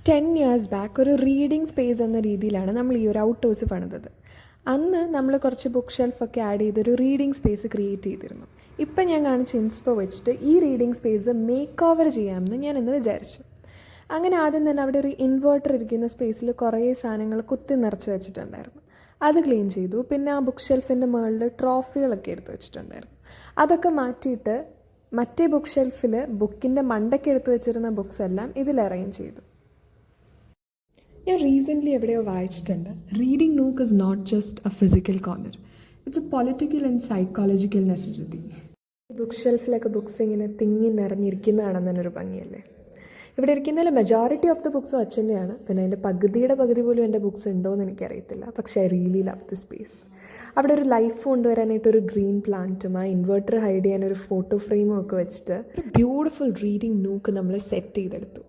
10 years back ഒരു reading space എന്ന രീതിയിലാണ് നമ്മൾ ഈ ഒരു ഔട്ട് ഹൗസ് പണിതത്. അന്ന് നമ്മൾ കുറച്ച് ബുക്ക് ഷെൽഫൊക്കെ ആഡ് ചെയ്തൊരു റീഡിംഗ് സ്പേസ് ക്രിയേറ്റ് ചെയ്തിരുന്നു. ഇപ്പം ഞാൻ കാണിച്ച ഇൻസ്പോ വെച്ചിട്ട് ഈ റീഡിംഗ് സ്പേസ് മേക്ക് ഓവർ ചെയ്യാമെന്ന് ഞാൻ ഇന്ന് വിചാരിച്ചു. അങ്ങനെ ആദ്യം തന്നെ അവിടെ ഒരു ഇൻവേർട്ടർ ഇരിക്കുന്ന സ്പേസിൽ കുറേ സാധനങ്ങൾ കുത്തി നിറച്ച് വെച്ചിട്ടുണ്ടായിരുന്നു. അത് ക്ലീൻ ചെയ്തു. പിന്നെ ആ ബുക്ക് ഷെൽഫിൻ്റെ മുകളിൽ ട്രോഫികളൊക്കെ എടുത്ത് വെച്ചിട്ടുണ്ടായിരുന്നു. അതൊക്കെ മാറ്റിയിട്ട് മറ്റേ ബുക്ക് ഷെൽഫിൽ ബുക്കിൻ്റെ മണ്ടയ്ക്ക് എടുത്ത് വെച്ചിരുന്ന ബുക്സ് എല്ലാം ഇതിൽ അറേഞ്ച് ചെയ്തു. ഞാൻ റീസെൻ്റ്ലി എവിടെയോ വായിച്ചിട്ടുണ്ട്, reading nook is not just a physical corner, it's a political and psychological necessity. Book ഷെൽഫിലൊക്കെ ബുക്സ് ഇങ്ങനെ തിങ്ങി നിറഞ്ഞിരിക്കുന്നതാണെന്ന് തന്നെ ഒരു ഭംഗിയല്ലേ. ഇവിടെ ഇരിക്കുന്നതിൽ മെജോറിറ്റി ഓഫ് ദ ബുക്സും അച്ഛൻ്റെയാണ്. പിന്നെ അതിൻ്റെ പകുതി പോലും എൻ്റെ ബുക്സ് ഉണ്ടോ എന്ന് എനിക്കറിയത്തില്ല. പക്ഷേ I really love the space. അവിടെ ഒരു ലൈഫ് കൊണ്ടുവരാനായിട്ട് ഒരു ഗ്രീൻ പ്ലാന്റും ആ ഇൻവെർട്ടർ ഹൈഡ് ചെയ്യാൻ ഒരു ഫോട്ടോ ഫ്രെയിമും ഒക്കെ വെച്ചിട്ട് ഒരു ബ്യൂട്ടിഫുൾ റീഡിംഗ് നൂക്ക് നമ്മൾ സെറ്റ് ചെയ്തെടുത്തു.